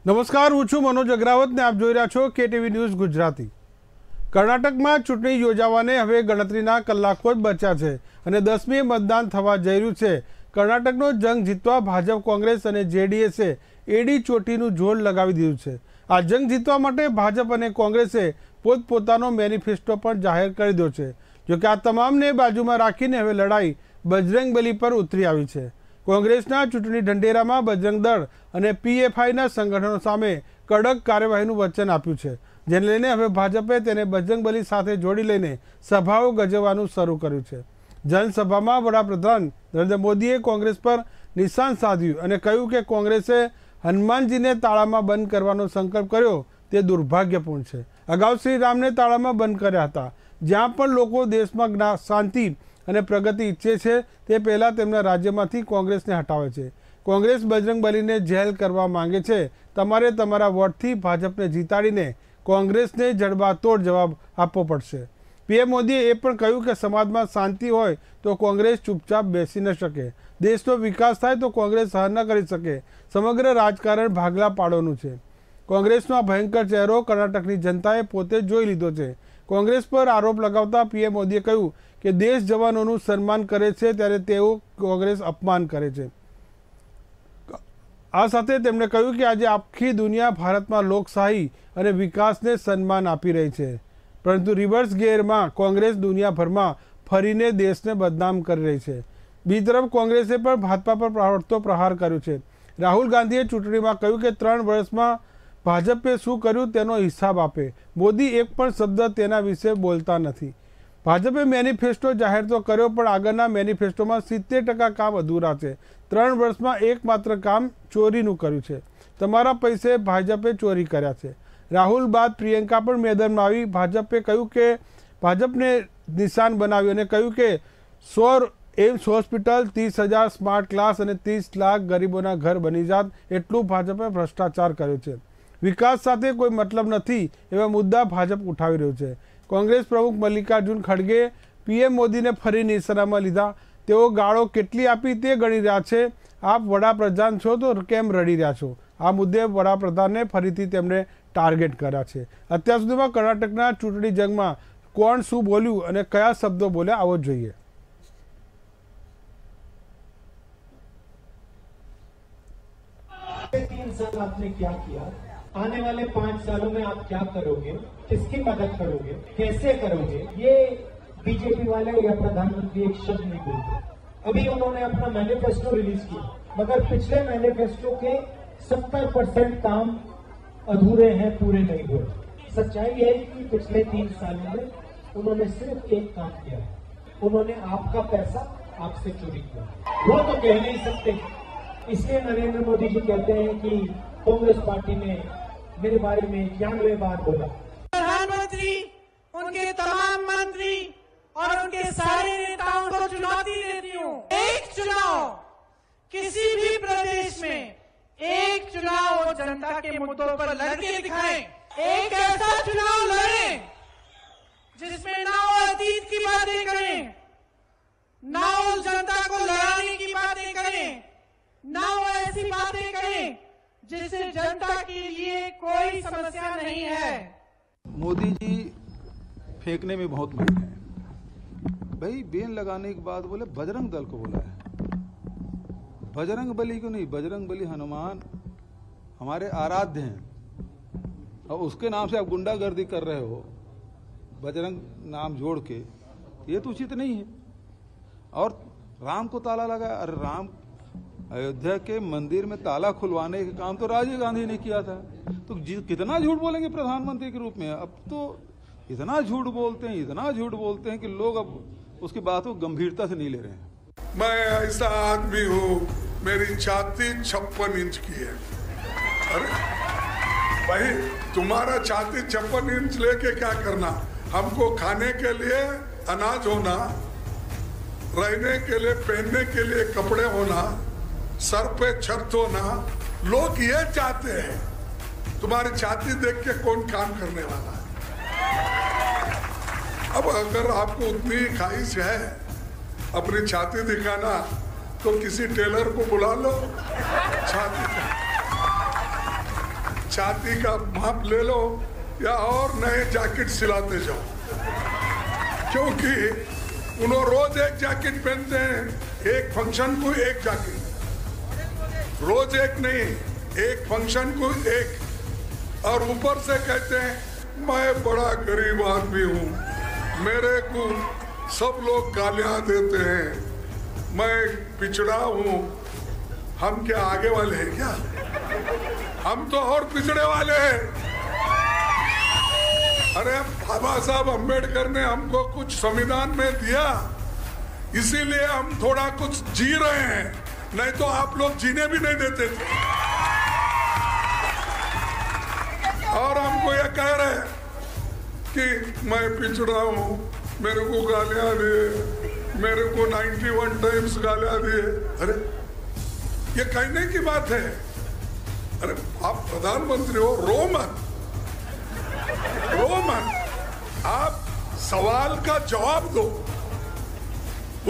નમસ્કાર, હું છું મનોજ અગ્રાવત ને આપ જોઈ રહ્યા છો KTV ન્યૂઝ ગુજરાતી। કર્ણાટકમાં ચૂંટણી યોજાવાને હવે ગણતરીના કલાકો જ બચ્યા છે અને 10મી મતદાન થવા જઈ રહ્યું છે। કર્ણાટકનો જંગ જીતવા ભાજપ, કોંગ્રેસ અને JDSએ એડી ચોટીનું જોર લગાવી દીધું છે। આ જંગ જીતવા માટે ભાજપ અને કોંગ્રેસે પોતપોતાનો મેનિફેસ્ટો પણ જાહેર કરી દીધો છે। જોકે આ તમામને બાજુમાં રાખીને હવે લડાઈ બજરંગબલી પર ઉતરી આવી છે। કોંગ્રેસના ચૂંટણી ઢંઢેરામાં બજરંગ દળ અને PFIના સંગઠનો સામે કડક કાર્યવાહીનું વચન આપ્યું છે, જેને લઈને હવે ભાજપે તેને બજરંગબલી સાથે જોડી લઈને સભાઓ ગજવવાનું શરૂ કર્યું છે। જનસભામાં વડાપ્રધાન નરેન્દ્ર મોદીએ કોંગ્રેસ પર નિશાન સાધ્યું અને કહ્યું કે કોંગ્રેસે હનુમાનજીને તાળામાં બંધ કરવાનો સંકલ્પ કર્યો તે દુર્ભાગ્યપૂર્ણ છે। અગાઉ શ્રી રામને તાળામાં બંધ કર્યા હતા। જ્યાં પણ લોકો દેશમાં શાંતિ અને પ્રગતિ ઈચ્છે છે તે પહેલાં તેમના રાજ્યમાંથી કોંગ્રેસને હટાવે છે। કોંગ્રેસ બજરંગબલીને જેલ કરવા માંગે છે। તમારે તમારા વોટથી ભાજપને જીતાડીને કોંગ્રેસને જડબાતોડ જવાબ આપવો પડશે। PM મોદીએ એ પણ કહ્યું કે સમાજમાં શાંતિ હોય તો કોંગ્રેસ ચૂપચાપ બેસી ન શકે। દેશનો વિકાસ થાય તો કોંગ્રેસ સહન ન કરી શકે। સમગ્ર રાજકારણ ભાગલા પાડવાનું છે। કોંગ્રેસનો આ ભયંકર ચહેરો કર્ણાટકની જનતાએ પોતે જોઈ લીધો છે। કોંગ્રેસ પર આરોપ લગાવતા PM મોદીએ કહ્યું કે દેશ જવાનોનું સન્માન કરે છે ત્યારે તેઓ કોંગ્રેસ અપમાન કરે છે। આ સાથે તેમણે કહ્યું કે આજે આખી દુનિયા ભારતમાં લોકશાહી અને વિકાસને સન્માન આપી રહી છે, પરંતુ રિવર્સ ગિયરમાં કોંગ્રેસ દુનિયાભરમાં ફરીને દેશને બદનામ કરી રહી છે। બીજી તરફ કોંગ્રેસે પણ ભાજપા પર પડતો પ્રહાર કર્યો છે। રાહુલ ગાંધીએ ચૂંટણીમાં કહ્યું કે 3 વર્ષમાં ભાજપે શું કર્યું તેનો હિસાબ આપે। મોદી એક પણ શબ્દ તેના વિશે બોલતા નથી। ભાજપે મેનિફેસ્ટો જાહેર તો કર્યો, પણ આગળના મેનિફેસ્ટોમાં 70% કામ અધૂરા છે। 3 વર્ષમાં એકમાત્ર કામ ચોરીનું કર્યું છે। તમારા પૈસે ભાજપે ચોરી કર્યા છે। રાહુલ બાદ પ્રિયંકા પણ મેદાનમાં આવી। ભાજપે કહ્યું કે ભાજપને નિશાન બનાવ્યું અને કહ્યું કે 100 એમ્સ હોસ્પિટલ, 30,000 સ્માર્ટ ક્લાસ અને 30 લાખ ગરીબોના ઘર બની જાત એટલું ભાજપે ભ્રષ્ટાચાર કર્યો છે। વિકાસ સાથે કોઈ મતલબ નથી એવા મુદ્દા ભાજપ ઉઠાવી રહ્યું છે। કોંગ્રેસ પ્રમુખ મલ્લિકાર્જુન ખડગે PM મોદીને ફરી નિશાનામાં લીધા। તેઓ ગાળો કેટલી આપી તે ગણી રહ્યા છે। આપ વડાપ્રધાન છો તો કેમ રડી રહ્યા છો? આ મુદ્દે વડાપ્રધાનને ફરીથી તેમણે ટાર્ગેટ કર્યા છે। અત્યાર સુધીમાં કર્ણાટકના ચૂંટણી જંગમાં કોણ શું બોલ્યું અને કયા શબ્દો બોલ્યા આવો જોઈએ। 3 साल आपने क्या किया, आने वाले 5 सालों में आप क्या करोगे, किसकी मदद करोगे, कैसे करोगे, ये बीजेपी वाले या प्रधानमंत्री एक शब्द नहीं बोलते। अभी उन्होंने अपना मैनिफेस्टो रिलीज किया, मगर पिछले मैनिफेस्टो के 70% काम अधूरे हैं, पूरे नहीं हुए। सच्चाई है कि पिछले 3 सालों में उन्होंने सिर्फ एक काम किया है, उन्होंने आपका पैसा आपसे चोरी किया। वो तो कह नहीं सकते, इसलिए नरेंद्र मोदी जी कहते हैं कि कांग्रेस पार्टी ने मेरे बारे में 91 बार बोला। प्रधानमंत्री, उनके तमाम मंत्री और उनके सारे नेताओं को चुनौती देती हूँ, एक चुनाव किसी भी प्रदेश में, एक चुनाव वो जनता के मुद्दों पर लड़के दिखाएं। एक ऐसा चुनाव लड़ें जिसमें ना वो अतीत की बातें करें, ना उस जनता को लड़ाने की बातें करें, ना वो ऐसी बातें करें जिससे जनता के लिए कोई समस्या नहीं है। मोदी जी फेंकने में बहुत माहिर है। भाई बेन लगाने के बाद बोले बजरंग दल को बोला है, बजरंग बली को नहीं। बजरंग बली हनुमान हमारे आराध्य हैं और उसके नाम से आप गुंडागर्दी कर रहे हो, बजरंग नाम जोड़ के, ये तो उचित नहीं है। और राम को ताला लगा। अरे राम, अयोध्या के मंदिर में ताला खुलवाने का काम तो राजीव गांधी ने किया था। तो कितना झूठ बोलेंगे प्रधानमंत्री के रूप में? अब तो इतना झूठ बोलते हैं, इतना झूठ बोलते हैं कि लोग अब उसकी बातों को गंभीरता से नहीं ले रहे हैं। मैं ऐसा आदमी हूँ, मेरी छाती 56 इंच की है। अरे भाई, तुम्हारा छाती 56 इंच लेके क्या करना? हमको खाने के लिए अनाज होना, रहने के लिए, पहनने के लिए कपड़े होना, सर पे छत होना, लोग ये चाहते हैं। तुम्हारी छाती देख के कौन काम करने वाला है? अब अगर आपको उतनी ख्वाहिश है अपनी छाती दिखाना, तो किसी टेलर को बुला लो, छाती छाती का माप ले लो या और नए जैकेट सिलाते जाओ, क्योंकि उन्होंने रोज एक जैकेट पहनते हैं, एक फंक्शन को एक जैकेट, रोज एक नहीं, एक फंक्शन को एक, और ऊपर से कहते हैं मैं बड़ा गरीब आदमी हूँ, मेरे को सब लोग गालियां देते हैं, मैं पिछड़ा हूँ। हम क्या आगे वाले हैं क्या? हम तो और पिछड़े वाले हैं। अरे बाबा साहब अम्बेडकर ने हमको कुछ संविधान में दिया, इसीलिए हम थोड़ा कुछ जी रहे हैं, नहीं तो आप लोग जीने भी नहीं देते थे। और हमको ये कह रहे हैं कि मैं पिछड़ा हूं, मेरे को गालियां दिए, मेरे को 91 टाइम्स गालियां दिए। अरे ये कहने की बात है। अरे आप प्रधानमंत्री हो, रोमन, आप सवाल का जवाब दो,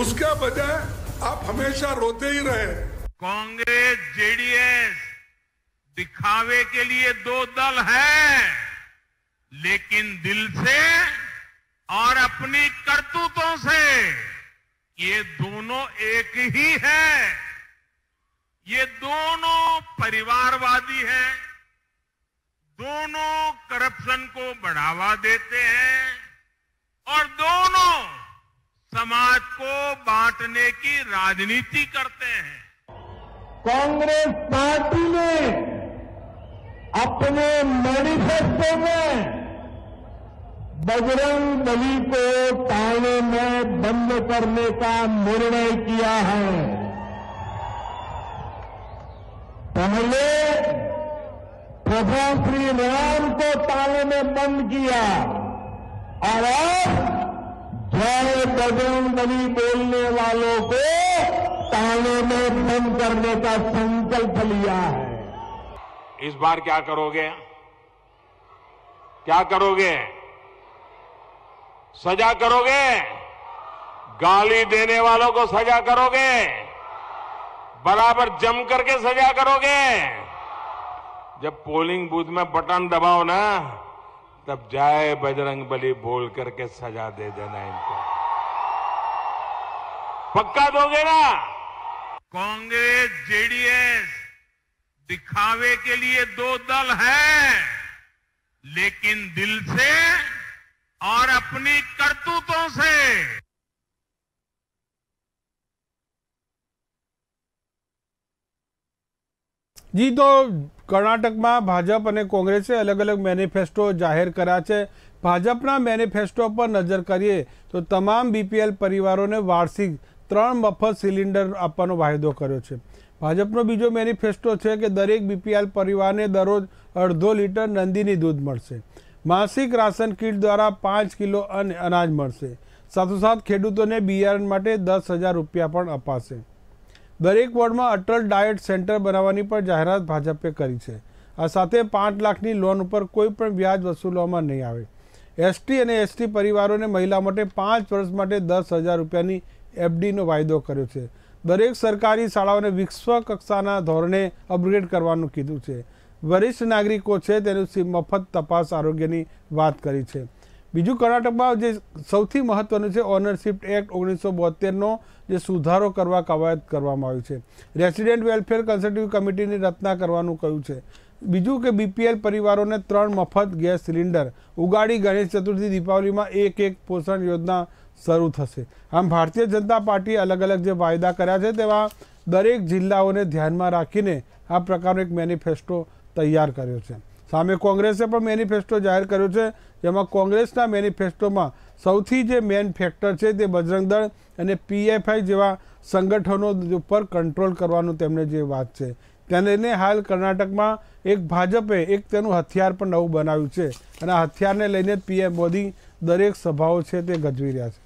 उसके बजाय आप हमेशा रोते ही रहे। कांग्रेस जेडीएस दिखावे के लिए दो दल है, लेकिन दिल से और अपनी करतूतों से ये दोनों एक ही है। ये दोनों परिवारवादी हैं, दोनों करप्शन को बढ़ावा देते हैं और दोनों समाज को बांटने की राजनीति करते हैं। कांग्रेस पार्टी ने अपने मैनिफेस्टो में बजरंग बली को ताने में बंद करने का निर्णय किया है। पहले प्रभु श्री राम को ताने में बंद किया और अब जय बजरंग बली बोलने वालों को ताने में बंद करने का संकल्प लिया है। इस बार क्या करोगे? क्या करोगे? सजा करोगे? गाली देने वालों को सजा करोगे? बराबर जम करके सजा करोगे? जब पोलिंग बूथ में बटन दबाओ ना, तब जय बजरंग बली बोल करके सजा दे देना इनको। पक्का दोगे ना? कांग्रेस जेडीएस दिखावे के लिए दो दल है, लेकिन दिल से और अपनी करतूतों से। जी, तो કર્ણાટકમાં ભાજપ અને કોંગ્રેસે અલગ અલગ મેનિફેસ્ટો જાહેર કર્યા છે। ભાજપના મેનિફેસ્ટો પર નજર કરીએ તો તમામ બીપીએલ પરિવારોને વાર્ષિક 3 મફત સિલિન્ડર આપવાનો વાયદો કર્યો છે। ભાજપનો બીજો મેનિફેસ્ટો છે કે દરેક બીપીએલ પરિવારને દરરોજ 1.5 લીટર નંદિની दूध મળશે। માસિક રાશન કીટ દ્વારા 5 કિલો અનાજ મળશે। સાથોસાથ ખેડૂતોને બિયારણ માટે 10,000 રૂપિયા પણ અપાશે। દરેક વોર્ડમાં અટલ ડાયટ સેન્ટર બનાવવાની પણ જાહેરાત ભાજપે કરી છે। આ સાથે 5 લાખની લોન ઉપર કોઈ પણ વ્યાજ વસૂલવામાં નહીં આવે। એસટી અને એસટી પરિવારોને મહિલા માટે 5 વર્ષ માટે 10,000 રૂપિયાની એફડીનો વાયદો કર્યો છે। દરેક સરકારી શાળાઓને વિશ્વ કક્ષાના ધોરણે અપગ્રેડ કરવાનું કીધું છે। વરિષ્ઠ નાગરિકો છે તેનું મફત તપાસ આરોગ્યની વાત કરી છે। બીજું કર્ણાટકમાં જે સૌથી મહત્વનું છે ઓનરશિપ એક્ટ 1972નો જે સુધારો કરવા કવાયત કરવામાં આવ્યું છે। રેસિડેન્ટ વેલફેર કન્સલ્ટેટિવ કમિટીની રચના કરવાનું કહ્યું છે। બીજું કે બીપીએલ પરિવારોને 3 મફત ગેસ સિલિન્ડર, ઉગાડી ગણેશ ચતુર્થી દીપાવલીમાં એક પોષણ યોજના શરૂ થશે। આમ ભારતીય જનતા પાર્ટીએ અલગ અલગ જે વાયદા કર્યા છે તેવા દરેક જિલ્લાઓને ધ્યાનમાં રાખીને આ પ્રકારનો એક મેનિફેસ્ટો તૈયાર કર્યો છે। સામે કોંગ્રેસે પણ મેનિફેસ્ટો જાહેર કર્યો છે, જેમાં કોંગ્રેસના મેનિફેસ્ટોમાં સૌથી જે મેન ફેક્ટર છે તે બજરંગ દળ અને પીએફઆઈ જેવા સંગઠનો ઉપર કંટ્રોલ કરવાનું તેમણે જે વાત છે તેને લઈને હાલ કર્ણાટકમાં એક ભાજપે એક તેનું હથિયાર પણ નવું બનાવ્યું છે અને આ હથિયારને લઈને પીએમ મોદી દરેક સભાઓ છે તે ગજવી રહ્યા છે।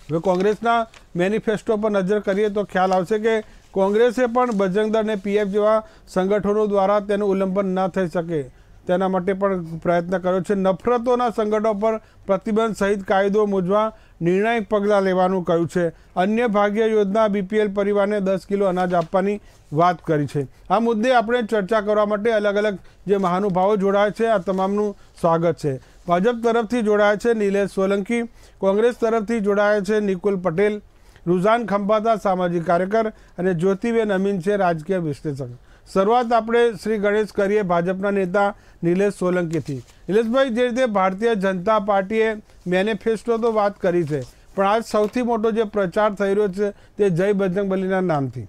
હવે કોંગ્રેસના મેનિફેસ્ટો પર નજર કરીએ તો ખ્યાલ આવશે કે કોંગ્રેસે પણ બજરંગ દળ અને પીએફ જેવા સંગઠનો દ્વારા તેનું ઉલ્લંઘન ન થઈ શકે તેના માટે પણ પ્રયત્ન કર્યો છે. નફરતોના સંગઠનો પર પ્રતિબંધ સહિત કાયદો મૂજવા નિર્ણાયક પગલાં લેવાનું કહ્યું છે. અન્ય ભાગ્ય યોજના BPL પરિવારને 10 કિલો અનાજ આપવાની વાત કરી છે. આ મુદ્દે આપણે ચર્ચા કરવા માટે અલગ અલગ જે મહાનુભાવો જોડાય છે આ તમામનું સ્વાગત છે. ભાજપ તરફથી જોડાયા છે નિલેશ સોલંકી, કોંગ્રેસ તરફથી જોડાયા છે નિકુલ પટેલ, રુઝાન ખંભાતા સામાજિક કાર્યકર અને જ્યોતિબેન અમીન છે રાજકીય વિશ્લેષક. શરૂઆત આપણે શ્રી ગણેશ કરીએ ભાજપના નેતા નિલેશ સોલંકીથી. નિલેશભાઈ, જે રીતે ભારતીય જનતા પાર્ટીએ મેનિફેસ્ટો તો વાત કરી છે, પણ આજ સૌથી મોટો જે પ્રચાર થઈ રહ્યો છે તે જય બજરંગબલીના નામથી.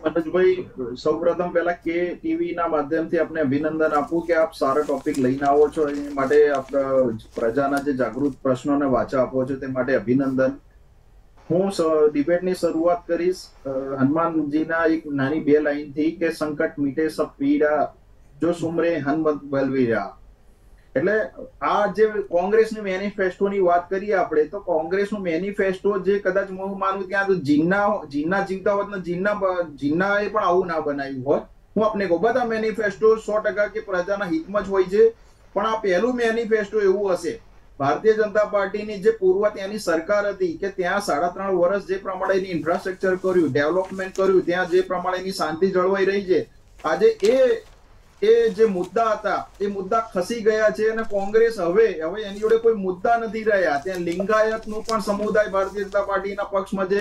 મનોજભાઈ, સૌપ્રથમ પહેલા કે ટીવી ના માધ્યમથી આપને અભિનંદન આપું કે આપ સારા ટોપિક લઈને આવો છો, એ માટે આપણા પ્રજાના જે જાગૃત પ્રશ્નોને વાચા આપો છો તે માટે અભિનંદન. હું ડિબેટની શરૂઆત કરીશ હનુમાનજીના એક નાની 2 લાઈનથી કે સંકટ મીટે સબ પીડા જો સુમરે હનુમત બલવીરા. એટલે આ જે કોંગ્રેસની મેનિફેસ્ટોની વાત કરીએ આપણે, તો કોંગ્રેસનું મેનિફેસ્ટો જે કદાચ હું માનું ત્યાં તો જીન્ના જીવતા હોત ને જીન્નાએ પણ આવું ના બનાવ્યું હોત. હું આપને કહું, બધા મેનિફેસ્ટો 100% કે પ્રજાના હિતમાં જ હોય છે, પણ આ પહેલું મેનિફેસ્ટો એવું હશે ભારતીય જનતા પાર્ટીની જે પૂર્વ ત્યાંની સરકાર હતી કે ત્યાં 3.5 વર્ષ જે પ્રમાણેની ઇન્ફ્રાસ્ટ્રક્ચર કર્યું, ડેવલપમેન્ટ કર્યું, ત્યાં જે પ્રમાણેની શાંતિ જળવાઈ રહી છે, આજે એ જે મુદ્દા હતા એ મુદ્દા ખસી ગયા છે અને કોંગ્રેસ હવે એની જોડે કોઈ મુદ્દા નથી રહ્યા. ત્યાં લિંગાયતનું પણ સમુદાય ભારતીય જનતા પાર્ટીના પક્ષમાં છે,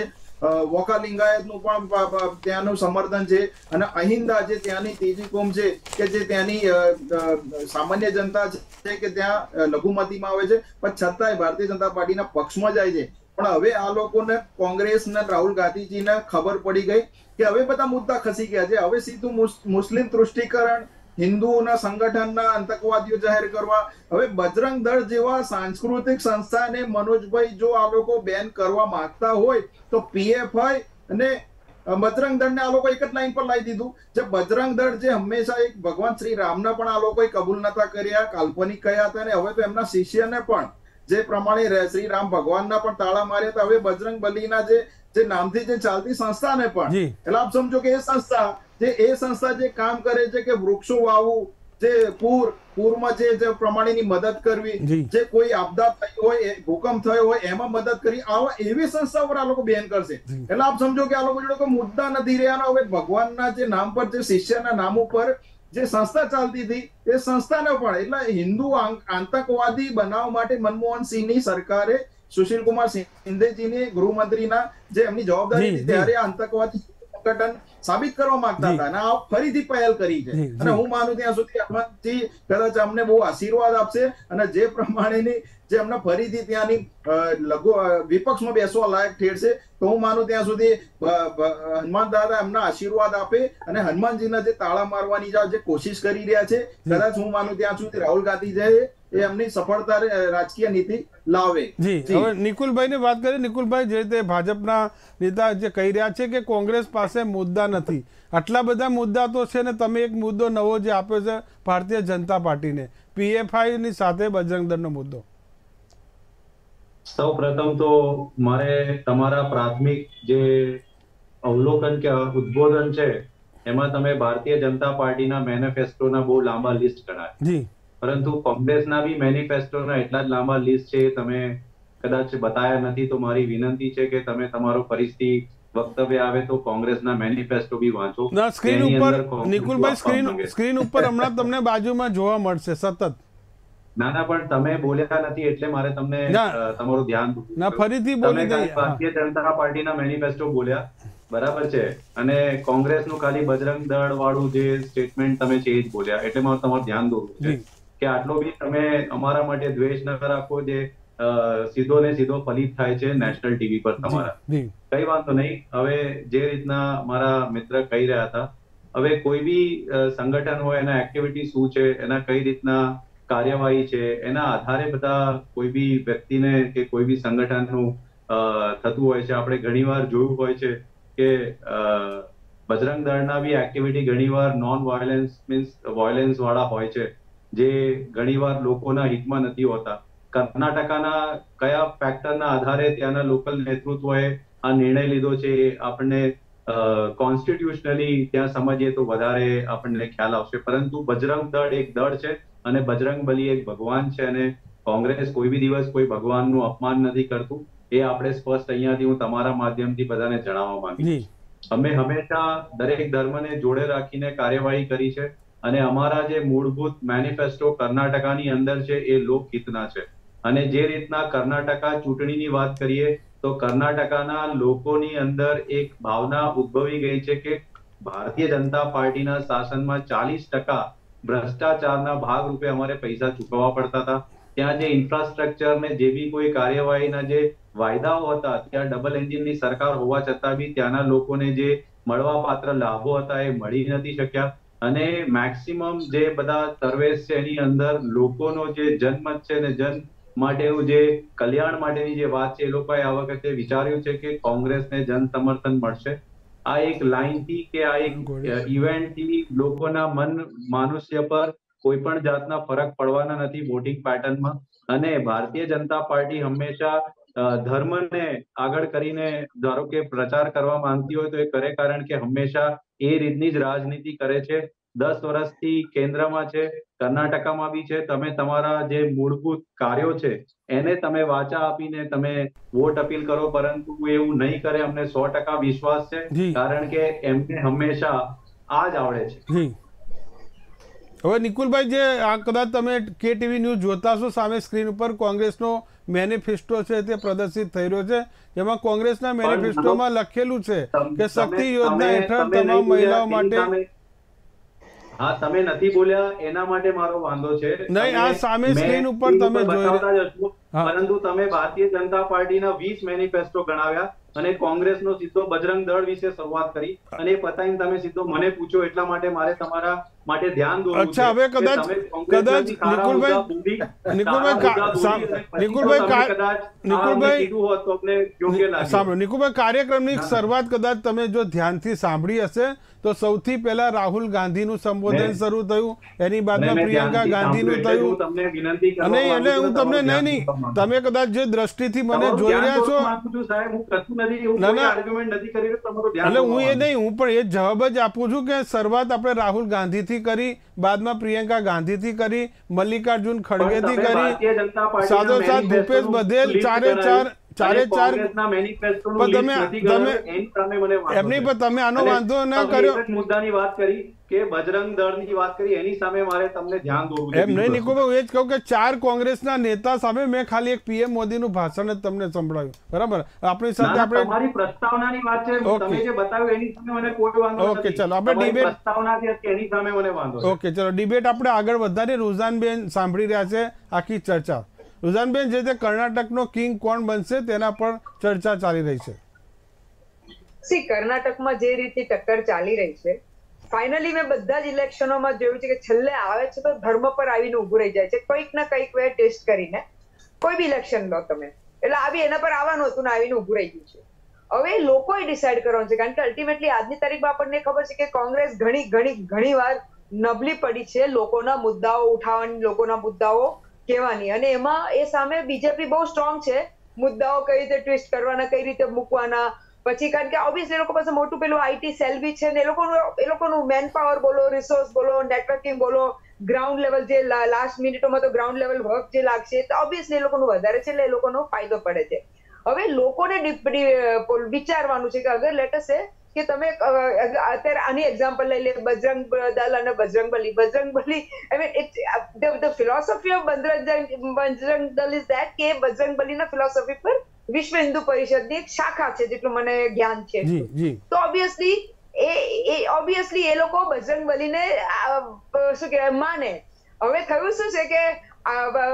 વોકા લિંગાયતનું પણ ત્યાંનું સમર્થન છે, અને અહિંદા જે ત્યાંની ત્રીજી કોમ છે કે જે ત્યાંની સામાન્ય જનતા છે કે ત્યાં લઘુમતીમાં આવે છે, પણ છતાંય ભારતીય જનતા પાર્ટીના પક્ષમાં જાય છે. પણ હવે આ લોકોને કોંગ્રેસને રાહુલ ગાંધીજીને ખબર પડી ગઈ કે હવે બધા મુદ્દા ખસી ગયા છે. હવે સીધું મુસ્લિમ તૃષ્ટિકરણ, હિન્દુઓના સંગઠનના આતંકવાદીઓ જાહેર કરવા, હવે બજરંગ દળ જેવા સાંસ્કૃતિક સંસ્થાને મનોજભાઈ જો આ લોકો બેન કરવા માંગતા હોય તો PFI અને બજરંગ દળને આ લોકો એક જ લાઈન પર લાવી દીધું. જે બજરંગ દળ જે હંમેશા એક ભગવાન શ્રી રામના પણ આ લોકોએ કબૂલ નતા કર્યા, કાલ્પનિક કયા હતા, અને હવે તો એમના શિષ્યને પણ જે પ્રમાણે શ્રી રામ ભગવાનના પણ તાળા માર્યા હતા, હવે બજરંગ બલીના જે નામથી જે ચાલતી સંસ્થાને પણ, એટલે આપ સમજો કે એ સંસ્થા જે કામ કરે છે કે વૃક્ષો વાવવું, જે પૂરમાં જે પ્રમાણેની મદદ કરવી, જે કોઈ આપદા થઈ હોય, ભૂકંપ થયો હોય એમાં મદદ કરી, આવા એવી સંસ્થા પર આ લોકો બેન કરશે. એટલે આપ સમજો કે આ લોકો જોડે કોઈ મુદ્દા નથી રહ્યા. હવે ભગવાનના જે નામ પર, જે શિષ્યના નામ ઉપર જે સંસ્થા ચાલતી હતી એ સંસ્થાને પણ, એટલે હિન્દુ આતંકવાદી બનાવવા માટે મનમોહનસિંહની સરકારે સુશીલ કુમાર શિંદેજીની ગૃહમંત્રીના જે એમની જવાબદારી હતી ત્યારે આતંકવાદી સંગઠન સાબિત કરવા માંગતા હતા, અને આ ફરીથી પહેલ કરી છે. અને હું માનું ત્યાં સુધી હનુમાનજી કદાચ અમને બહુ આશીર્વાદ આપશે, અને જે પ્રમાણેની જે અમને ફરીથી ત્યાંની વિપક્ષમાં બેસવા લાયક ઠેરશે, તો હું માનું ત્યાં સુધી હનુમાન દાદા એમના આશીર્વાદ આપે, અને હનુમાનજીના જે તાળા મારવાની જે કોશિશ કરી રહ્યા છે, કદાચ હું માનું ત્યાં સુધી રાહુલ ગાંધી જાય એ એમની સફળતા રાજકીય નીતિ લાવે. જી, હવે નિકુલભાઈની વાત કરીએ. નિકુલભાઈ, જે રીતે ભાજપના નેતા જે કહી રહ્યા છે કે કોંગ્રેસ પાસે મુદ્દા નથી, આટલા બધા મુદ્દા તો છે ને તમે એક મુદ્દો નવો જે આપ્યો છે ભારતીય જનતા પાર્ટીને, PFI ની સાથે બજરંગ દળનો મુદ્દો. સૌ પ્રથમ તો મારે તમારા પ્રાથમિક જે અવલોકન કે ઉદ્બોધન છે એમાં તમે ભારતીય જનતા પાર્ટીના મેનિફેસ્ટોના બહુ લાંબા લિસ્ટ ગણાય, પરંતુ કોંગ્રેસના બી મેનિફેસ્ટોના એટલા જ લાંબા લિસ્ટ છે તમે કદાચ બતાયા નથી. તો મારી વિનંતી છે કે તમે તમારો ફરીથી વક્તવ્ય આવે તો કોંગ્રેસના મેનિફેસ્ટો બી વાંચો. સ્ક્રીન ઉપર નિકુલભાઈ, સ્ક્રીન ઉપર હમણાં તમને બાજુમાં જોવા મળશે સતત. ના પણ તમે બોલ્યા નથી એટલે મારે તમને તમારું ધ્યાન ફરીથી બોલી દઈએ. ભારતીય જનતા પાર્ટીના મેનિફેસ્ટો બોલ્યા, બરાબર છે, અને કોંગ્રેસનું ખાલી બજરંગ દળ વાળું જે સ્ટેટમેન્ટ તમે છે એ જ બોલ્યા, એટલે મારે તમારું ધ્યાન દોરવું છે કે આટલો બી તમે અમારા માટે દ્વેષ ન રાખો જે સીધો ને સીધો ફલિત થાય છે નેશનલ ટીવી પર તમારા. કઈ વાંધો નહીં. હવે જે રીતના મારા મિત્ર કહી રહ્યા હતા, હવે કોઈ બી સંગઠન હોય એના એક્ટિવિટી શું છે, એના કઈ રીતના કાર્યવાહી છે, એના આધારે બધા કોઈ બી વ્યક્તિને કે કોઈ બી સંગઠનનું થતું હોય છે. આપણે ઘણીવાર જોયું હોય છે કે બજરંગ દળના બી એક્ટિવિટી ઘણીવાર નોન વાયોલન્સ મીન્સ વાયોલન્સ વાળા હોય છે, જે ઘણીવાર લોકોના હિતમાં નથી હોતા. કર્ણાટકના કયા ફેક્ટરના આધારે ત્યાંના લોકલ નેતૃત્વએ આ નિર્ણય લીધો છે એ આપણને કોન્સ્ટિટ્યુશનલી ત્યાં સમજીએ તો વધારે આપણને ખ્યાલ આવશે. પરંતુ બજરંગ દળ એક દળ છે અને બજરંગબલી એક ભગવાન છે, અને કોંગ્રેસ કોઈ બી દિવસ કોઈ ભગવાનનું અપમાન નથી કરતું. એ આપણે સ્પષ્ટ અહીંયાથી હું તમારા માધ્યમથી બધાને જણાવવા માંગીશ. અમે હંમેશા દરેક ધર્મને જોડે રાખીને કાર્યવાહી કરી છે, અને અમારા જે મૂળભૂત મેનિફેસ્ટો કર્ણાટકાની અંદર છે એ લોકહિતના છે. અને જે રીતના કર્ણાટકા ચૂંટણીની વાત કરીએ તો કર્ણાટકાના લોકોની અંદર એક ભાવના ઉદ્ભવી ગઈ છે કે ભારતીય જનતા પાર્ટીના શાસનમાં 40% ભ્રષ્ટાચારના ભાગરૂપે અમારે પૈસા ચૂકવવા પડતા હતા. ત્યાં જે ઇન્ફ્રાસ્ટ્રક્ચર ને જે બી કોઈ કાર્યવાહીના જે વાયદાઓ હતા, ત્યાં ડબલ એન્જિનની સરકાર હોવા છતાં બી ત્યાંના લોકોને જે મળવાપાત્ર લાભો હતા એ મળી નથી શક્યા. અને મેક્સિમમ જે બધા સર્વેસ છે એની અંદર લોકોનો જે જનમત છે ને જન માટેનું જે કલ્યાણ માટેની જે વાત છે એ લોકોએ આ વખતે વિચાર્યું છે કે કોંગ્રેસને જન સમર્થન મળશે. આ એક લાઈનથી કે આ એક ઇવેન્ટથી લોકોના મન માનુષ્ય પર કોઈ પણ જાતના ફરક પડવાના નથી વોટિંગ પેટર્નમાં. અને ભારતીય જનતા પાર્ટી હંમેશા ધર્મને આગળ કરીને ધારો કે પ્રચાર કરવા માંગતી હોય તો એ કરે, કારણ કે હંમેશા એ રીતની જ રાજનીતિ કરે છે. 10 વર્ષથી કેન્દ્રમાં છે, કર્ણાટકામાં બી છે. તમે તમારા જે મૂળભૂત કાર્યો છે એને તમે વાચા આપીને તમે વોટ અપીલ કરો, પરંતુ એવું નહીં કરે. અમને 100% વિશ્વાસ છે, કારણ કે એમને હંમેશા આ જ આવડે છે. હવે નિકુલભાઈ, જે આ કદાચ તમે KTV ન્યૂઝ જોતા છો, સામે સ્ક્રીન ઉપર કોંગ્રેસનો મેનિફેસ્ટો છે તે પ્રદર્શિત થઈ રહ્યો છે, જેમાં કોંગ્રેસના મેનિફેસ્ટોમાં લખેલું છે કે શક્તિ યોજના હેઠળ તમામ મહિલાઓ માટે. હા, તમે નથી બોલ્યા એના માટે મારો વાંધો છે. નહીં, આ સામે સ્ક્રીન ઉપર તમે જોઈ, પરંતુ તમે ભારતીય જનતા પાર્ટીના 20 મેનિફેસ્ટો ગણાવ્યા અને કોંગ્રેસનો સીધો બજરંગ દળ વિશે શરૂઆત કરી, અને એ પતાઈને તમે સીધો મને પૂછો, એટલા માટે મારે તમારા માટે ધ્યાન દોરવું છે. અચ્છા, હવે કદાચ નિકુલભાઈ કાર્યક્રમની શરૂઆત કદાચ તમે જો ધ્યાનથી સાંભળી હશે તો સૌથી પહેલા રાહુલ ગાંધીનું સંબોધન શરૂ થયું, એની બાદમાં પ્રિયંકા ગાંધીનું થયું. નહીં, એટલે હું તમને નહીં, તમે કદાચ જે દ્રષ્ટિથી મને જોઈ રહ્યા છો, એટલે હું એ નહીં, હું પણ એ જવાબ જ આપું છું કે શરૂઆત આપણે રાહુલ ગાંધીથી કરી, બાદમાં પ્રિયંકા ગાંધીથી કરી, મલ્લિકાર્જુન ખડગેથી કરી, સાથોસાથ ભૂપેશ બધેલ, ચારે ચાર એમની પર તમે આનો વાંધો ના કર્યો. મુદ્દાની વાત કરી કે બજરંગ દળની વાત કરી, એની સામે મારે તમને ધ્યાન દોરવું છે. એમ નહીં નિકુલભાઈ, હું એ જ કહું કે 4 કોંગ્રેસના નેતા સામે મેં ખાલી એક PM મોદીનું ભાષણ જ તમને સંભળાવ્યું, બરાબર? આપણી સાથે આપણે તમારી પ્રસ્તાવનાની વાત છે, તમે જે બતાવ્યું એની સામે મને કોઈ વાંધો નથી. ઓકે, ચલો આપણે ડિબેટ, પ્રસ્તાવનાથી એની સામે મને વાંધો છે. ઓકે, ચલો ડિબેટ આપણે આગળ વધારીએ. રુઝાનબેન સાંભળી રહ્યા છે આખી ચર્ચા. રુઝાનબેન, જે તે કર્ણાટકનો કિંગ કોણ બનશે તેના પર ચર્ચા ચાલી રહી છે. કર્ણાટકમાં જે રીતે ટક્કર ચાલી રહી છે, ફાઇનલી મેં બધા જ ઇલેક્શનોમાં જોયું છે કે છેલ્લે આવે છે તો ધર્મ પર આવીને ઉભું રહી જાય છે, કોઈક ના કંઈક વે ટેસ્ટ કરીને. કોઈ બી ઇલેક્શન લો તમે, એટલે આવી એના પર આવવાનું હતું ને આવીને ઉભું રહી ગયું છે. હવે લોકોએ ડિસાઈડ કરવાનું છે, કારણ કે અલ્ટિમેટલી આજની તારીખમાં આપણને ખબર છે કે કોંગ્રેસ ઘણી વાર નબળી પડી છે લોકોના મુદ્દાઓ ઉઠાવવાની, લોકોના મુદ્દાઓ કહેવાની, અને એમાં એ સામે બીજેપી બહુ સ્ટ્રોંગ છે. મુદ્દાઓ કઈ રીતે ટ્વિસ્ટ કરવાના, કઈ રીતે મૂકવાના, પછી કારણ કે ઓબ્વિયસલી એ લોકો પાસે મોટું પેલું IT સેલ બી છે ને, એ લોકોનું મેન પાવર બોલો, રિસોર્સ બોલો, નેટવર્કિંગ બોલો, ગ્રાઉન્ડ લેવલ જે લાસ્ટ મિનિટોમાં તો ગ્રાઉન્ડ લેવલ વર્ક જે લાગશે તો ઓબ્વિયસલી એ લોકોનું વધારે છે, એટલે એ લોકોનો ફાયદો પડે છે. હવે લોકોને વિચારવાનું છે કે અગર લેટસ છે કે તમે અત્યારે આની એક્ઝામ્પલ લઈ લે, બજરંગ દળ અને Bajrangbali. I mean the philosophy of Bajrang દળ ઇઝ ધેટ કે બજરંગબલીના ફિલોસોફી પર વિશ્વ હિન્દુ પરિષદની એક શાખા છે, જેટલું મને જ્ઞાન છે. તો ઓબ્વિયસલી એ લોકો બજરંગબલીને શું કહેવાય માને. હવે થયું શું છે કે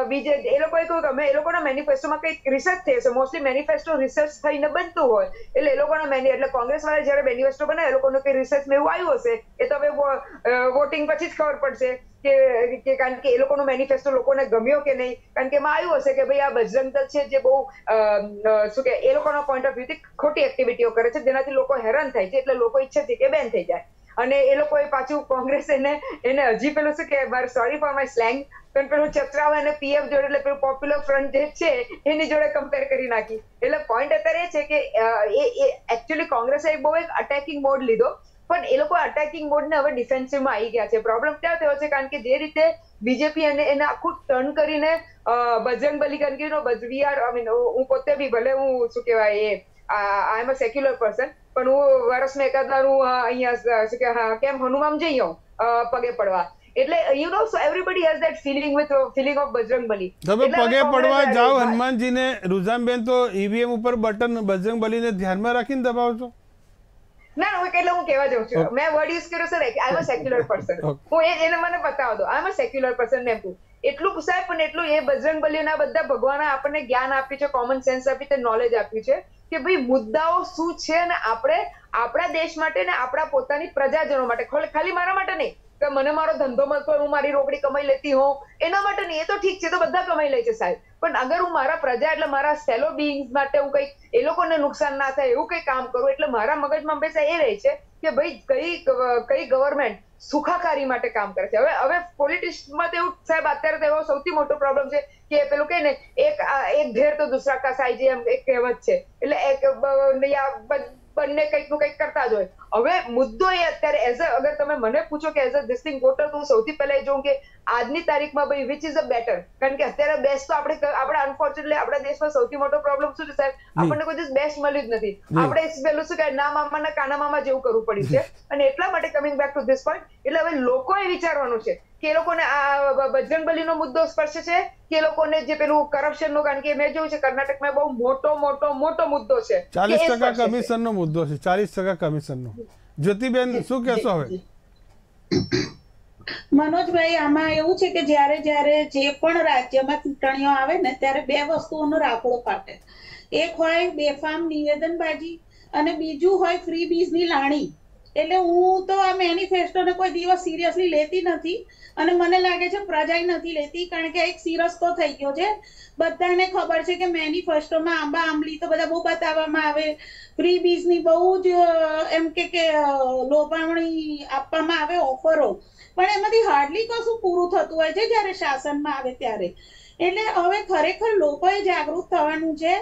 બીજે એ લોકોએ કહ્યું કે અમે એ લોકોના મેનિફેસ્ટોમાં કંઈક રિસર્ચ થઈ હશે, મોસ્ટલી મેનિફેસ્ટો રિસર્ચ થઈને બનતું હોય, એટલે એ લોકોના એટલે કોંગ્રેસ વાળા જયારે મેનિફેસ્ટો બનાવે એ લોકોનું કંઈ રિસર્ચમાં એવું આવ્યું હશે, એ તો હવે વોટિંગ પછી જ ખબર પડશે કે કારણ કે એ લોકોનો મેનિફેસ્ટો લોકોને ગમ્યો કે નહીં, કારણ કે એમાં આવ્યું હશે કે ભાઈ આ બજરંગ દળ છે જે બહુ શું કે એ લોકોના પોઈન્ટ ઓફ વ્યૂથી ખોટી એક્ટિવિટીઓ કરે છે, જેનાથી લોકો હેરાન થાય છે, એટલે લોકો ઈચ્છે છે કે બેન થઈ જાય. અને એ લોકોએ પાછું કોંગ્રેસ એને હજી પેલું શું કે મારે સોરી ફોર માય સ્લેંગ પણ પેલું ચતરાવ અને પીએફ જોડે એટલે પેલું પોપ્યુલર ફ્રન્ટ જે છે એની જોડે કમ્પેર કરી નાખી. એટલે પોઈન્ટ અત્યારે એ છે કે એ એકચ્યુઅલી કોંગ્રેસે બહુ એક અટેકિંગ મોડ લીધો, પણ એ લોકો અટેકિંગ મોડને હવે ડિફેન્સિવમાં આવી ગયા છે. પ્રોબ્લેમ ક્યાં થયો છે કારણ કે જે રીતે બીજેપી એને આખું ટર્ન કરીને બજરંગબલી કારણ કે હું પોતે બી ભલે હું શું કહેવાય આઈ એમ અ સેક્યુલર પર્સન, પણ હું વર્ષમાં એકાદ વાર હું અહીંયા શું કે કેમ હનુમાન જઈ આવું પગે પડવા. એટલે you know so everybody has that feeling of Bajrangbali. તમે પગે પડવા જાઓ હનુમાનજીને, રુઝાનબેન તો ઈવીએમ ઉપર બટન બજરંગબલીને ધ્યાનમાં રાખીને દબાવો છો? ના એટલે હું કહેવા જાઉં છું, મેં વર્ડ યુઝ કર્યો sir I am a secular person. હું એને મને બતાવો દો, આઈ એમ અ સેક્યુલર પર્સન ને એટલું સાહેબ. પણ એટલું એ બજરંગબલીના બધા ભગવાને આપણને જ્ઞાન આપ્યું છે, કોમન સેન્સ આપી છે, નોલેજ આપ્યું છે કે ભાઈ મુદ્દાઓ શું છે અને આપણે આપણા દેશ માટે ને આપણા પોતાની પ્રજાજનો માટે, ખાલી મારા માટે નહીં કે મને મારો ધંધો મળતો હોય હું મારી રોકડી કમાઈ લેતી હોઉં એના માટે નહીં. એ તો ઠીક છે, તો બધા કમાઈ લે છે સાહેબ, પણ અગર હું મારા પ્રજા એટલે મારા ફેલો બીઈંગ્સ માટે હું કંઈક એ લોકોને નુકસાન ના થાય એવું કંઈ કામ કરું, એટલે મારા મગજમાં હંમેશા એ રહે છે કે ભાઈ કઈ ગવર્મેન્ટ સુખાકારી માટે કામ કરે છે. હવે પોલિટિક્સમાં તો એવું સાહેબ અત્યારે તો એવો સૌથી મોટો પ્રોબ્લેમ છે કે પેલું કે ને એક ઢેર તો દૂસરા કા સાઈ એમ એક કહેવત છે, એટલે બંને કંઈક નું કંઈક કરતા જ હોય. હવે મુદ્દો એ અત્યારે અગર તમે મને પૂછો કે એઝ અ ડિસ્ટિંગ વોટર તો હું સૌથી પહેલા એ જોઉં કે આજની તારીખમાં ભાઈ વિચ ઇઝ અ બેટર, કારણ કે અત્યારે બેસ્ટ તો આપણે અનફોર્ચ્યુનેટલી આપણા દેશમાં સૌથી મોટો પ્રોબ્લેમ શું છે સાહેબ, આપણને કોઈ દિવસ બેસ્ટ મળ્યું જ નથી. આપણે પેલું શું કે ના મામાના કાના મામા જેવું કરવું પડ્યું છે. અને એટલા માટે coming back to this point, એટલે હવે લોકોએ વિચારવાનું છે કે એ લોકોને આ બજરંગબલીનો મુદ્દો સ્પર્શે છે કે એ લોકોને જે પેલું કરપ્શનનો, કારણ કે મેં જોયું છે કર્ણાટકમાં બહુ મોટો મુદ્દો છે, 40% કમિશનનો મુદ્દો છે, 40% કમિશનનો. જ્યોતિબેન શું કહેશો હવે? મનોજભાઈ, આમાં એવું છે કે જ્યારે જે પણ રાજ્યમાં ચૂંટણીઓ આવે ને ત્યારે બે વસ્તુઓનો રાફડો ફાટે. એક હોય બેફામ નિવેદનબાજી અને બીજું હોય ફ્રી બીજની લાણી. એટલે હું તો આ મેનિફેસ્ટોને કોઈ દિવસ સિરિયસલી લેતી નથી અને મને લાગે છે પ્રજાએ નથી લેતી, કારણ કે એક સિરસ તો થઈ ગયો છે. બધાને ખબર છે કે મેનિફેસ્ટોમાં આંબા આંબલી તો બધા બહુ બતાવવામાં આવે, ફ્રી બીજની બહુ જ એમ કે લોભામણી આપવામાં આવે ઓફરો, પણ એમાંથી હાર્ડલી કશું પૂરું થતું હોય છે જ્યારે શાસનમાં આવે ત્યારે. એટલે હવે ખરેખર લોકોએ જાગૃત થવાનું છે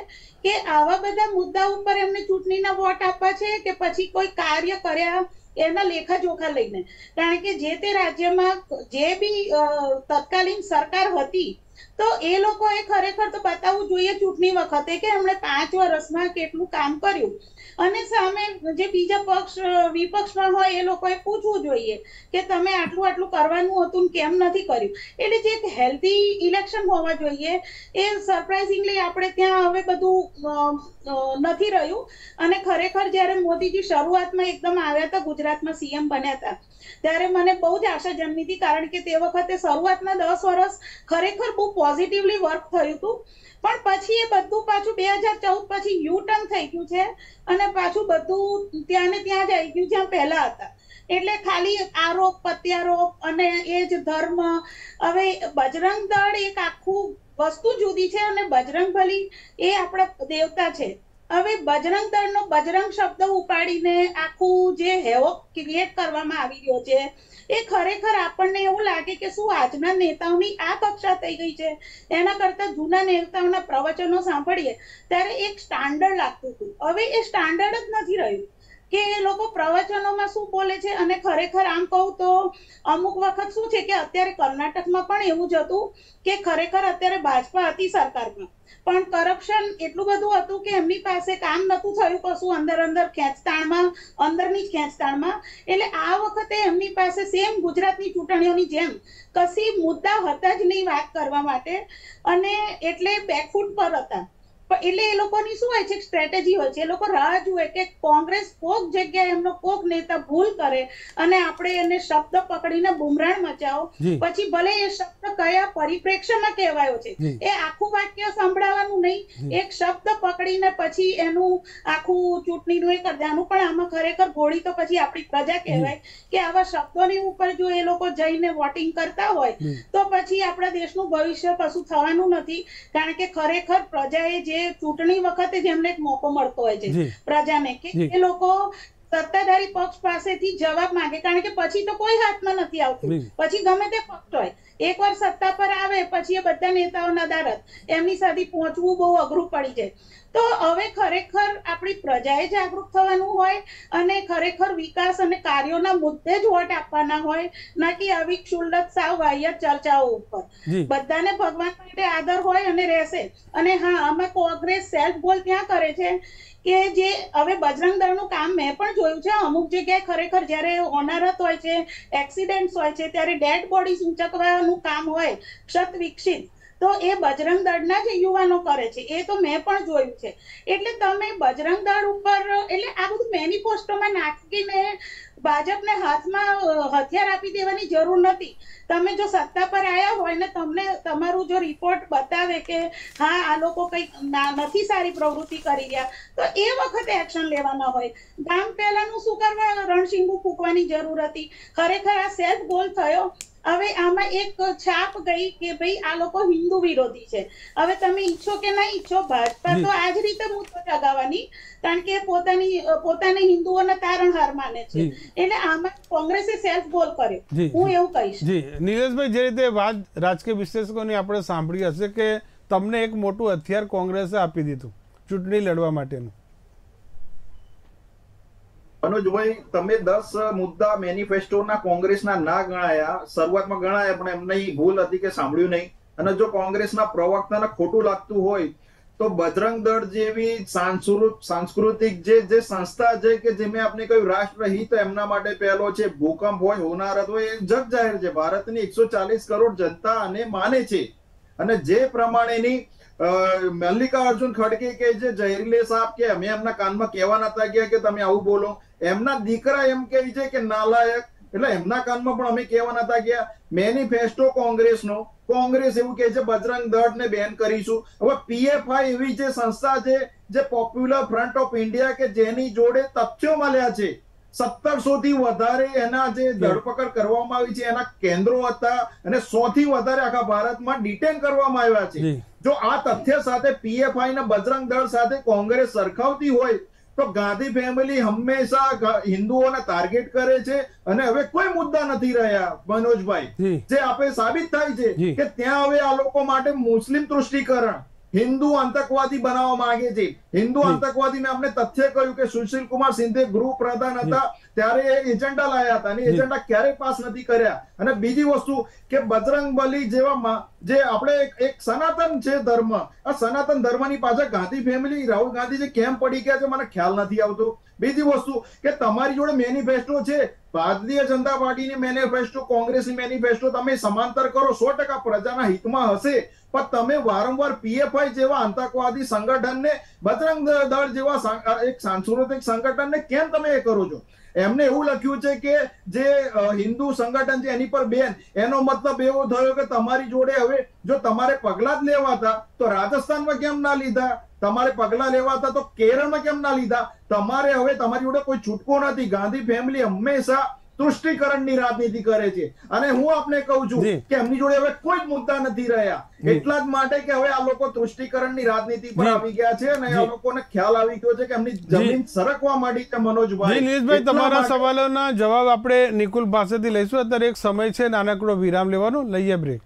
કે આવા બધા મુદ્દા ઉપર એમને ચૂંટણીના વોટ આપવા છે કે પછી કોઈ કાર્ય કર્યા એના લેખાજોખા લઈને. કારણ કે જે તે રાજ્યમાં જે બી તત્કાલીન સરકાર હતી તો એ લોકોએ ખરેખર તો બતાવવું જોઈએ ચૂંટણી વખતે કે એમણે 5 વર્ષમાં કેટલું કામ કર્યું, અને સામે જે બીજા વિપક્ષમાં હોય એ લોકોએ પૂછવું જોઈએ કે તમે આટલું કરવાનું હતું ને કેમ નથી કર્યું. એટલે જે એક હેલ્ધી ઇલેક્શન હોવા જોઈએ એ સરપ્રાઇઝિંગલી આપણે ત્યાં હવે બધું નથી રહ્યું. અને ખરેખર જ્યારે મોદીજી શરૂઆતમાં એકદમ આવ્યા હતા, ગુજરાતમાં સીએમ બન્યા હતા, ત્યારે મને બહુ જ આશા જન્મી હતી, કારણ કે તે વખતે શરૂઆતના 10 વર્ષ ખરેખર બહુ પોઝિટિવલી વર્ક થયું હતું. પણ પછી એ બધું પાછું 2014 પછી યુ ટર્ન થઈ ગયું છે અને પાછું બધું ત્યાં ને ત્યાં જ આવી ગયું જ્યાં પહેલા હતા. એટલે ખાલી આરોપ પ્રત્યારોપ અને એ જ ધર્મ. હવે બજરંગ દળ એક આખું વસ્તુ જુદી છે અને બજરંગબલી એ આપણા દેવતા છે. હવે બજરંગ દળનો બજરંગ શબ્દ ઉપાડીને આખું જે હેવોક ક્રિએટ કરવામાં આવી રહ્યો છે એ ખરેખર આપણને એવું લાગે કે શું આજના નેતાઓની આ કક્ષા થઈ ગઈ છે. એના કરતા જૂના નેતાઓના પ્રવચનો સાંભળીએ ત્યારે એક સ્ટાન્ડર્ડ લાગતું હતું. હવે એ સ્ટાન્ડર્ડ જ નથી રહ્યું કે એ લોકો પ્રવચનોમાં શું બોલે છે. અને ખરેખર આમ કહું તો અમુક વખત શું છે કે અત્યારે કર્ણાટકમાં પણ એવું જ હતું કે ખરેખર અત્યારે ભાજપા હતી સરકારમાં, પણ કરપ્શન એટલું બધું હતું કે એમની પાસે કામ નતું થયું કશું, અંદરની જ ખેંચતાણમાં. એટલે આ વખતે એમની પાસે સેમ ગુજરાતની ચૂંટણીઓની જેમ કશી મુદ્દા હતા જ નહીં વાત કરવા માટે, અને એટલે બેકફૂટ પર હતા. એટલે એ લોકોની શું હોય છે સ્ટ્રેટેજી હોય છે, એ લોકો રાહ જુએ કે કોંગ્રેસ કોક જગ્યાએ એમનો કોક નેતા ભૂલ કરે અને આપણે એને શબ્દ પકડીને બુમરાણ મચાવો, પછી ભલે એ શબ્દ કયા પરિપ્રેક્ષ્યમાં કહેવાયો છે એ આખું વાક્ય સંભળાવવાનું નહીં, એક શબ્દ પકડીને પછી એનું આખું ચૂંટણીનું એ કરી દેવાનું. પણ આમાં ખરેખર ગોળી તો પછી આપણી પ્રજા કહેવાય કે આવા શબ્દોની ઉપર જો એ લોકો જઈને વોટિંગ કરતા હોય તો પછી આપણા દેશનું ભવિષ્ય કશું થવાનું નથી. કારણ કે ખરેખર પ્રજાએ જે ચૂંટણી વખતે જેમને એક મોકો મળતો હોય છે પ્રજાને કે એ લોકો સત્તાધારી પક્ષ પાસેથી જવાબ માંગે, કારણ કે પછી તો કોઈ હાથમાં નથી આવતું, પછી ગમે તે પક્ષ હોય એકવાર સત્તા પર આવે પછી એ બધા નેતાઓના અદાલત એમની સાથે પહોંચવું બહુ અઘરું પડી જાય। તો હવે ખરેખર આપણી પ્રજાએ જાગૃત થવાનું હોય અને ખરેખર વિકાસ અને કાર્યોના મુદ્દે જ વોટ આપવાના હોય, ના કે આવી ક્ષુલ્લક સાવ વાહિયાત ચર્ચાઓ ઉપર। બધાને ભગવાન માટે આદર હોય અને રહેશે। અને હા, આમાં કોંગ્રેસ સેલ્ફ ગોલ ત્યાં કરે છે કે જે હવે બજરંગ દળનું કામ મેં પણ જોયું છે, અમુક જગ્યાએ ખરેખર જ્યારે હોનારત હોય છે, એક્સિડન્ટ હોય છે, ત્યારે ડેડ બોડીઝ ઊંચકવાનું કામ હોય ક્ષત વિકસિત, તો એ બજરંગ દળના જ યુવાનો કરે છે, એ તો મેં પણ જોયું છે। એટલે તમે બજરંગ દળ ઉપર એટલે આ બધું મેનિફેસ્ટોમાં નાખીને ભાજપને હાથમાં હથિયાર આપી દેવાની જરૂર નથી। તમે જો સત્તા પર આવ્યા હોય ને તમને તમારું જો રિપોર્ટ બતાવે કે હા આ લોકો કંઈક નથી સારી પ્રવૃત્તિ કરી રહ્યા, તો એ વખતે એક્શન લેવાના હોય। ગામ પહેલાનું શું કરવા રણશીંગુ ફૂંકવાની જરૂર હતી? ખરેખર આ સેલ્ફ ગોલ થયો। હવે આમાં એક છાપ ગઈ કે ભાઈ આ લોકો હિન્દુ વિરોધી છે। હવે તમે ઈચ્છો કે ના ઈચ્છો, ભાજપા તો આ જ રીતે મુદ્દો લગાવવાની, કારણ કે પોતાને હિન્દુઓના તારણહાર માને છે। એટલે આમાં કોંગ્રેસે સેલ્ફ ગોલ કર્યો, હું એવું કહીશ। જી નીરજભાઈ, જે રીતે વાત રાજકીય વિશ્લેષકોની આપણે સાંભળી હશે કે તમને એક મોટું હથિયાર કોંગ્રેસે આપી દીધું ચૂંટણી લડવા માટેનું। મનોજભાઈ, તમે 10 મુદ્દા મેનિફેસ્ટોના કોંગ્રેસના ના ગણાયા, શરૂઆતમાં ગણાયા પણ એમની ભૂલ હતી કે સાંભળ્યું નહીં। અને જો કોંગ્રેસના પ્રવક્તાને ખોટું લાગતું હોય તો બજરંગ દળ જેવી સાંસ્કૃતિક જે સંસ્થા છે કે જેમાં આપણે કહ્યું રાષ્ટ્રહિત એમના માટે પહેલો છે, ભૂકંપ હોય, હોનારત હોય, એ જગ જાહેર છે। ભારતની 140 કરોડ જનતા આને માને છે। અને જે પ્રમાણેની મલ્લિકાર્જુન ખડગે કે જે જહેરીલે સાહેબ કે અમે એમના કાનમાં કહેવા નતા ગયા કે તમે આવું બોલો, એમના દીકરા એમ કહે છે કે નાલાયક, એટલે એમના કાનમાં પણ અમે કહેવા નતા ગયા। મેનિફેસ્ટો કોંગ્રેસનો, કોંગ્રેસ એવું કહે છે બજરંગ દળને બેન કરીશું। હવે પીએફઆઈ એવી જે સંસ્થા છે જે પોપ્યુલર ફ્રન્ટ ઓફ ઇન્ડિયા કે જેની જોડે તથ્યો મળ્યા છે, 1700 થી વધારે એના જે ધરપકડ કરવામાં આવી છે એના કેન્દ્રો હતા અને 100 થી વધારે આખા ભારતમાં ડિટેન કરવામાં આવ્યા છે। જો આ તથ્ય સાથે પીએફઆઈ ના બજરંગ દળ સાથે કોંગ્રેસ સરખાવતી હોય તો ગાંધી ફેમિલી હંમેશા હિન્દુઓને ટાર્ગેટ કરે છે અને હવે કોઈ મુદ્દા નથી રહ્યા મનોજભાઈ, જે આપણે સાબિત થાય છે કે ત્યાં હવે આ લોકો માટે મુસ્લિમ તૃષ્ટિકરણ, હિન્દુ આતંકવાદી બનાવવા માંગે છે। હિન્દુ આતંકવાદી મેં આપણે તથ્ય કહ્યું કે સુશીલ કુમાર સિંધે ગૃહ પ્રધાન હતા ત્યારે એજન્ડા લાયા હતા અને એજન્ડા ક્યારેય પાસ નથી કર્યા। અને બીજી વસ્તુ કે બજરંગબલી જેવા જે આપણે એક સનાતન છે ધર્મ, આ સનાતન ધર્મની પાછળ ગાંધી ફેમિલી, રાહુલ ગાંધી જે કેમ પડી ગયા છે મને ખ્યાલ નથી આવતો। બીજી વસ્તુ કે તમારી જોડે મેનિફેસ્ટો છે, ભારતીય જનતા પાર્ટીની મેનિફેસ્ટો, કોંગ્રેસની મેનિફેસ્ટો તમે સમાંતર કરો, 100% પ્રજાના હિતમાં હશે, પણ તમે વારંવાર પીએફઆઈ જેવા આતંકવાદી સંગઠનને, બજરંગ દળ જેવા એક સાંસ્કૃતિક સંગઠનને કેમ તમે એ કરો છો? એમને એવું લખ્યું છે કે જે હિન્દુ સંગઠન છે એની પર બેન, એનો મતલબ એવો થયો કે તમારી જોડે હવે જો તમારે પગલા જ લેવા હતા તો રાજસ્થાનમાં કેમ ના લીધા? તમારે પગલા લેવા હતા તો કેરળમાં કેમ ના લીધા? તમારે હવે તમારી જોડે કોઈ છૂટકો નથી। ગાંધી ફેમિલી હંમેશા તૃષ્ટિકરણની રાજનીતિ કરે છે અને હું આપને કહું છું કે એમની જોડે હવે કોઈ જ મુદ્દા નથી રહ્યા, એટલા જ માટે કે હવે આ લોકો તૃષ્ટિકરણની રાજનીતિ પર આવી ગયા છે અને આ લોકોને ખ્યાલ આવી ગયો છે કે એમની જમીન સરકવા માંડી છે। મનોજભાઈ, નીલેશભાઈ, તમારા સવાલોના જવાબ આપણે નિકુલ પાસેથી લઈશું। અત્યારે એક સમય છે નાનકડો વિરામ લેવાનો, લઈએ બ્રેક।